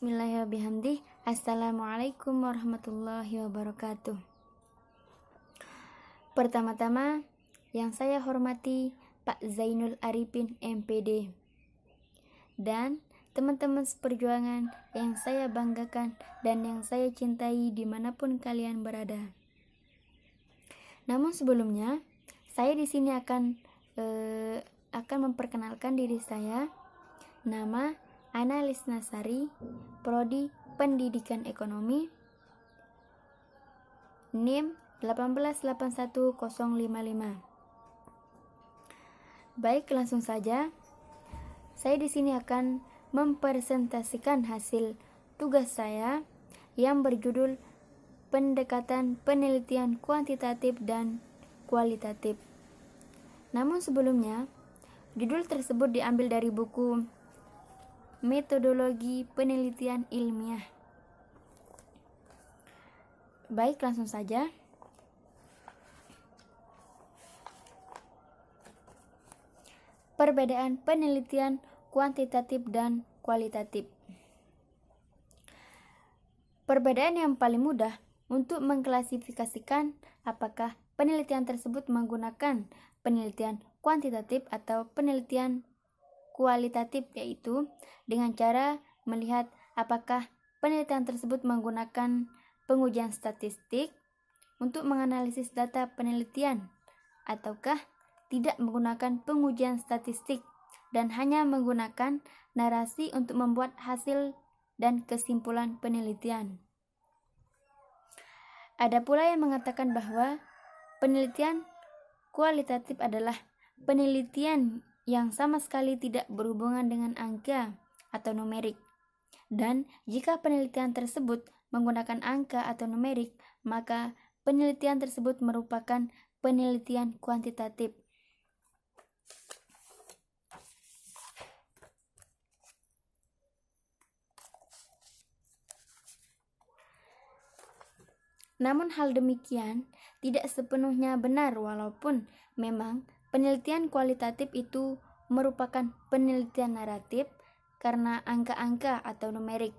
Bismillahirrahmanirrahim. Assalamualaikum warahmatullahi wabarakatuh. Pertama-tama, yang saya hormati Pak Zainul Arifin MPD dan teman-teman seperjuangan yang saya banggakan dan yang saya cintai dimanapun kalian berada. Namun sebelumnya, saya di sini akan memperkenalkan diri saya. Nama Ana Lisnasari, Prodi Pendidikan Ekonomi, NIM 1881055. Baik, langsung saja. Saya di sini akan mempresentasikan hasil tugas saya yang berjudul Pendekatan Penelitian Kuantitatif dan Kualitatif. Namun sebelumnya, judul tersebut diambil dari buku Metodologi Penelitian Ilmiah. Baik, langsung saja. Perbedaan penelitian kuantitatif dan kualitatif. Perbedaan yang paling mudah untuk mengklasifikasikan apakah penelitian tersebut menggunakan penelitian kuantitatif atau penelitian kualitatif, yaitu dengan cara melihat apakah penelitian tersebut menggunakan pengujian statistik untuk menganalisis data penelitian ataukah tidak menggunakan pengujian statistik dan hanya menggunakan narasi untuk membuat hasil dan kesimpulan penelitian. Ada pula yang mengatakan bahwa penelitian kualitatif adalah penelitian yang sama sekali tidak berhubungan dengan angka atau numerik. Dan jika penelitian tersebut menggunakan angka atau numerik, maka penelitian tersebut merupakan penelitian kuantitatif. Namun hal demikian tidak sepenuhnya benar, walaupun memang penelitian kualitatif itu merupakan penelitian naratif karena angka-angka atau numerik.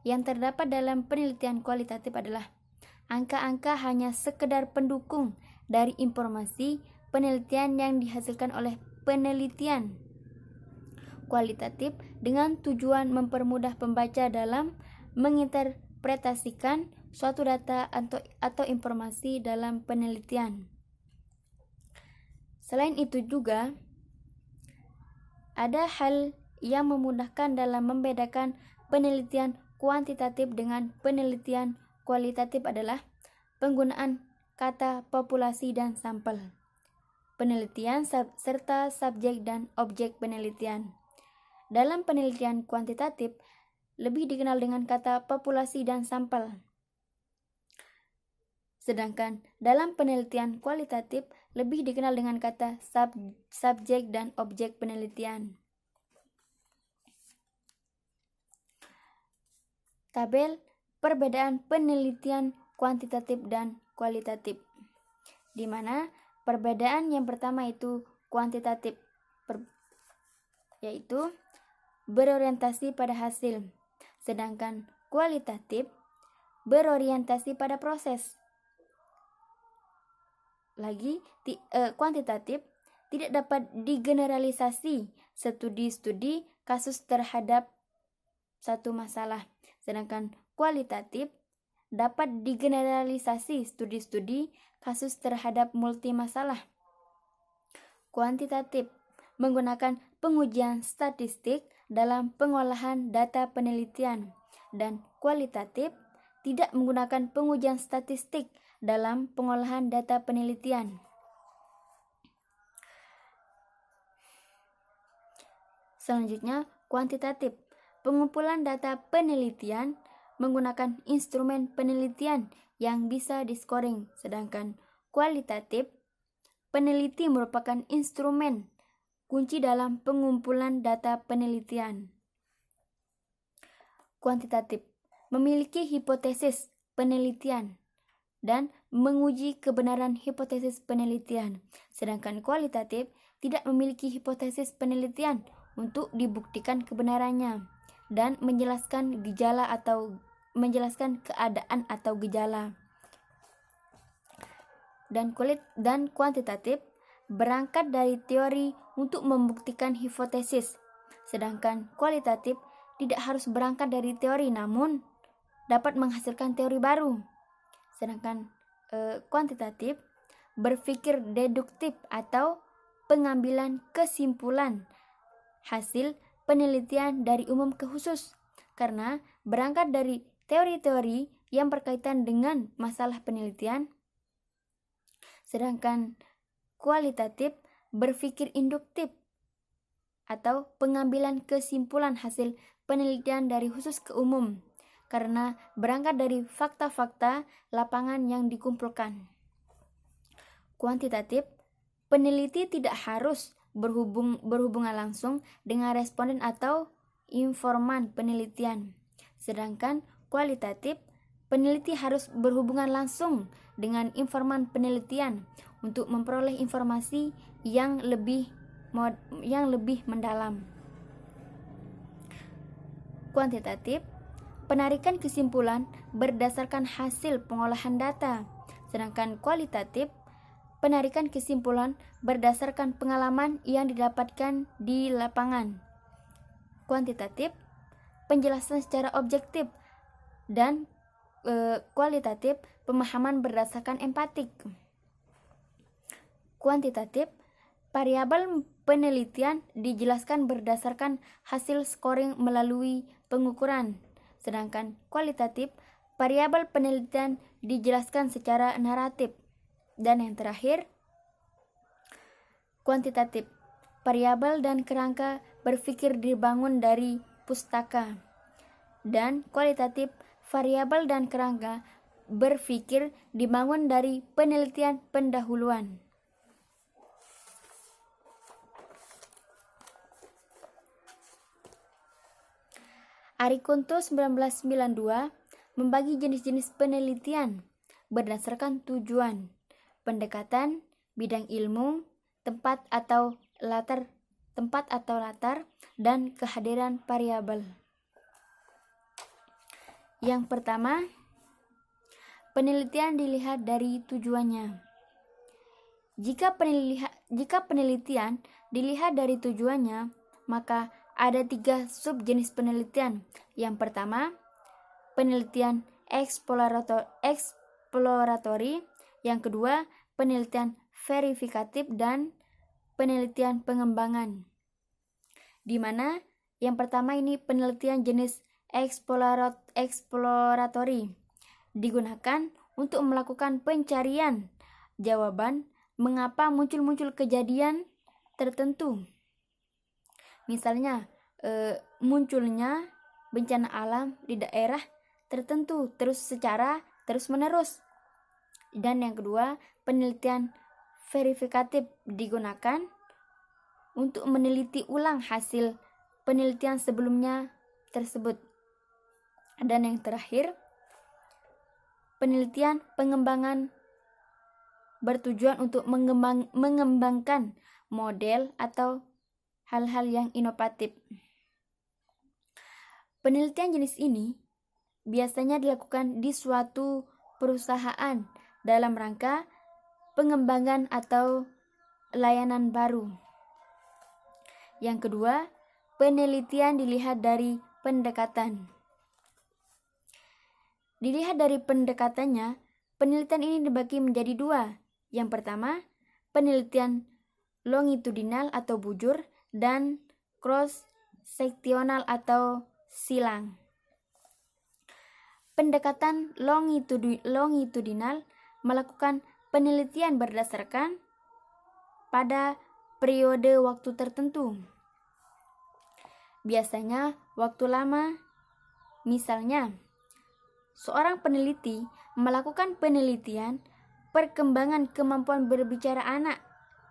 Yang terdapat dalam penelitian kualitatif adalah angka-angka hanya sekedar pendukung dari informasi penelitian yang dihasilkan oleh penelitian kualitatif dengan tujuan mempermudah pembaca dalam menginterpretasikan suatu data atau informasi dalam penelitian. Selain itu juga ada hal yang memudahkan dalam membedakan penelitian kuantitatif dengan penelitian kualitatif adalah penggunaan kata populasi dan sampel, penelitian serta subjek dan objek penelitian. Dalam penelitian kuantitatif lebih dikenal dengan kata populasi dan sampel. Sedangkan dalam penelitian kualitatif lebih dikenal dengan kata subjek dan objek penelitian. Tabel perbedaan penelitian kuantitatif dan kualitatif, di mana perbedaan yang pertama itu kuantitatif, yaitu berorientasi pada hasil, sedangkan kualitatif berorientasi pada proses. Lagi, kuantitatif tidak dapat digeneralisasi studi-studi kasus terhadap satu masalah, sedangkan kualitatif dapat digeneralisasi studi-studi kasus terhadap multi masalah. Kuantitatif menggunakan pengujian statistik dalam pengolahan data penelitian, dan kualitatif tidak menggunakan pengujian statistik dalam pengolahan data penelitian. Selanjutnya, kuantitatif, pengumpulan data penelitian menggunakan instrumen penelitian yang bisa di-scoring, sedangkan kualitatif, peneliti merupakan instrumen kunci dalam pengumpulan data penelitian. Kuantitatif memiliki hipotesis penelitian dan menguji kebenaran hipotesis penelitian, sedangkan kualitatif tidak memiliki hipotesis penelitian untuk dibuktikan kebenarannya. dan menjelaskan keadaan atau gejala. Dan kuantitatif berangkat dari teori untuk membuktikan hipotesis, sedangkan kualitatif tidak harus berangkat dari teori namun dapat menghasilkan teori baru. Sedangkan kuantitatif berpikir deduktif atau pengambilan kesimpulan hasil penelitian dari umum ke khusus, karena berangkat dari teori-teori yang berkaitan dengan masalah penelitian. Sedangkan kualitatif berpikir induktif atau pengambilan kesimpulan hasil penelitian dari khusus ke umum, karena berangkat dari fakta-fakta lapangan yang dikumpulkan. Kuantitatif, peneliti tidak harus berhubungan langsung dengan responden atau informan penelitian. Sedangkan kualitatif, peneliti harus berhubungan langsung dengan informan penelitian untuk memperoleh informasi yang lebih mendalam. Kuantitatif, penarikan kesimpulan berdasarkan hasil pengolahan data. Sedangkan kualitatif, penarikan kesimpulan berdasarkan pengalaman yang didapatkan di lapangan. Kuantitatif, penjelasan secara objektif, dan kualitatif, pemahaman berdasarkan empatik. Kuantitatif, variabel penelitian dijelaskan berdasarkan hasil scoring melalui pengukuran. Sedangkan kualitatif, variabel penelitian dijelaskan secara naratif. Dan yang terakhir, kuantitatif, variabel dan kerangka berpikir dibangun dari pustaka. Dan kualitatif, variabel dan kerangka berpikir dibangun dari penelitian pendahuluan. Arikunto 1992 membagi jenis-jenis penelitian berdasarkan tujuan, pendekatan, bidang ilmu, tempat atau latar, dan kehadiran variabel. Yang pertama, penelitian dilihat dari tujuannya. Jika penelitian dilihat dari tujuannya, maka ada 3 subjenis penelitian. Yang pertama, penelitian eksploratori. Yang kedua, penelitian verifikatif, dan penelitian pengembangan. Di mana yang pertama ini penelitian jenis eksploratori digunakan untuk melakukan pencarian jawaban mengapa muncul kejadian tertentu. Misalnya munculnya bencana alam di daerah tertentu secara terus-menerus. Dan yang kedua, penelitian verifikatif digunakan untuk meneliti ulang hasil penelitian sebelumnya tersebut. Dan yang terakhir, penelitian pengembangan bertujuan untuk mengembangkan model atau hal-hal yang inovatif. Penelitian jenis ini biasanya dilakukan di suatu perusahaan dalam rangka pengembangan atau layanan baru. Yang kedua, penelitian dilihat dari pendekatan. Dilihat dari pendekatannya, penelitian ini dibagi menjadi 2. Yang pertama, penelitian longitudinal atau bujur, dan cross-seksional atau silang. Pendekatan longitudinal melakukan penelitian berdasarkan pada periode waktu tertentu. Biasanya waktu lama. Misalnya, seorang peneliti melakukan penelitian perkembangan kemampuan berbicara anak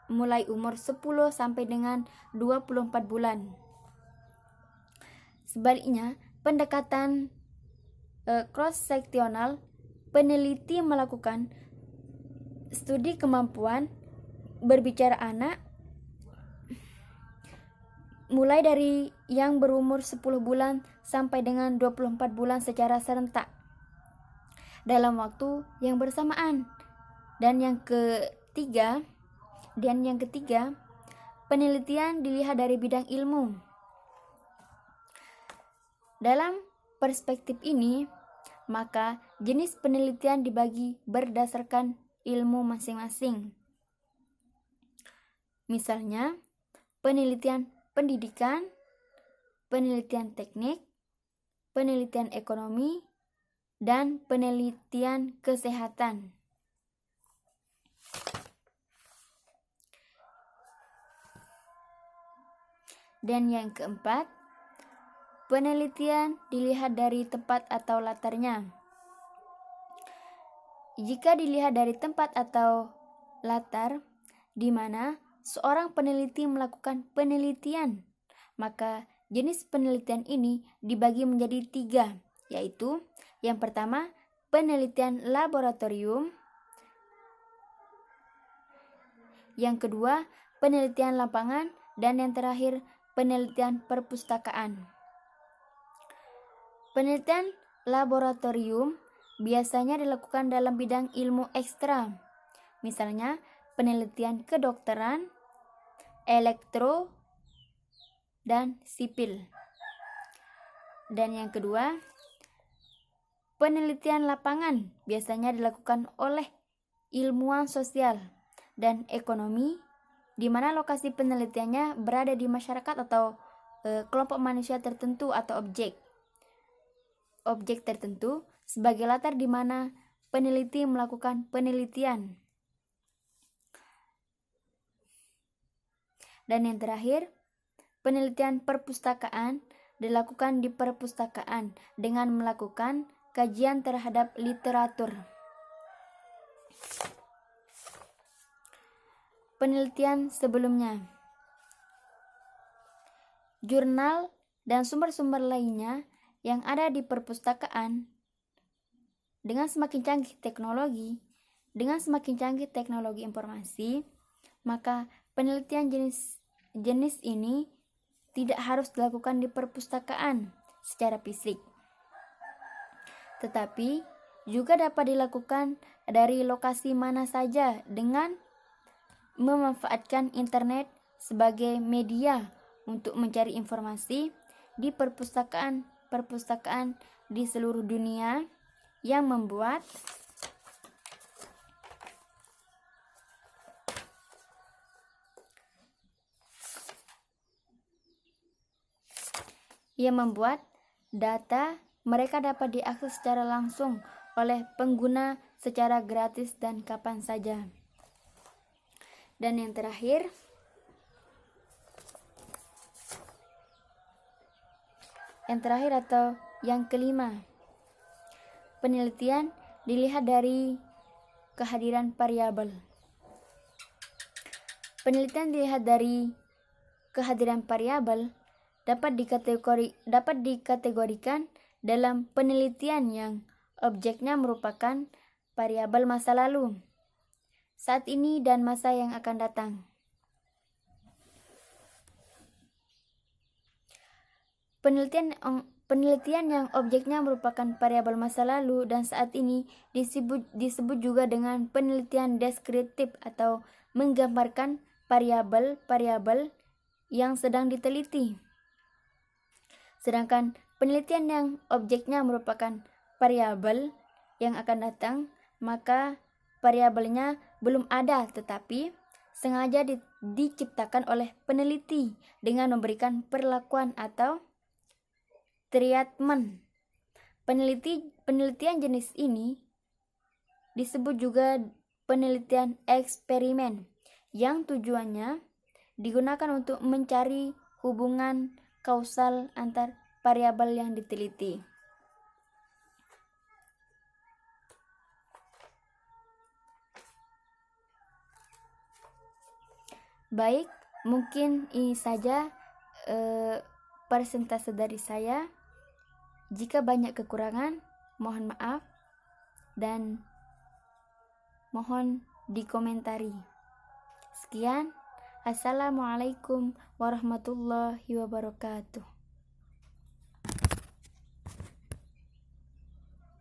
mulai umur 10 sampai dengan 24 bulan. Sebaliknya, pendekatan cross-seksional, peneliti melakukan studi kemampuan berbicara anak mulai dari yang berumur 10 bulan sampai dengan 24 bulan secara serentak dalam waktu yang bersamaan. Dan yang ketiga, penelitian dilihat dari bidang ilmu. Dalam perspektif ini, maka jenis penelitian dibagi berdasarkan ilmu masing-masing. Misalnya, penelitian pendidikan, penelitian teknik, penelitian ekonomi, dan penelitian kesehatan. Dan yang keempat, penelitian dilihat dari tempat atau latarnya. Jika dilihat dari tempat atau latar di mana seorang peneliti melakukan penelitian, maka jenis penelitian ini dibagi menjadi 3, yaitu yang pertama, penelitian laboratorium, yang kedua, penelitian lapangan, dan yang terakhir, penelitian perpustakaan. Penelitian laboratorium biasanya dilakukan dalam bidang ilmu ekstra, misalnya penelitian kedokteran, elektro, dan sipil. Dan yang kedua, penelitian lapangan biasanya dilakukan oleh ilmuwan sosial dan ekonomi, di mana lokasi penelitiannya berada di masyarakat atau kelompok manusia tertentu atau objek tertentu sebagai latar di mana peneliti melakukan penelitian. Dan yang terakhir, penelitian perpustakaan dilakukan di perpustakaan dengan melakukan kajian terhadap literatur. Penelitian sebelumnya, jurnal dan sumber-sumber lainnya yang ada di perpustakaan. Dengan semakin canggih teknologi informasi, maka penelitian jenis ini tidak harus dilakukan di perpustakaan secara fisik, tetapi juga dapat dilakukan dari lokasi mana saja dengan memanfaatkan internet sebagai media untuk mencari informasi di perpustakaan di seluruh dunia yang membuat data mereka dapat diakses secara langsung oleh pengguna secara gratis dan kapan saja. Dan yang terakhir, atau yang kelima, penelitian dilihat dari kehadiran variabel. Penelitian dilihat dari kehadiran variabel dapat dikategorikan dalam penelitian yang objeknya merupakan variabel masa lalu, saat ini, dan masa yang akan datang. Penelitian yang objeknya merupakan variabel masa lalu dan saat ini disebut juga dengan penelitian deskriptif atau menggambarkan variabel-variabel yang sedang diteliti. Sedangkan penelitian yang objeknya merupakan variabel yang akan datang, maka variabelnya belum ada tetapi sengaja diciptakan oleh peneliti dengan memberikan perlakuan atau treatment. Penelitian jenis ini disebut juga penelitian eksperimen yang tujuannya digunakan untuk mencari hubungan kausal antar variabel yang diteliti. Baik, mungkin ini saja persentase dari saya. Jika banyak kekurangan, mohon maaf dan mohon dikomentari. Sekian, assalamualaikum warahmatullahi wabarakatuh.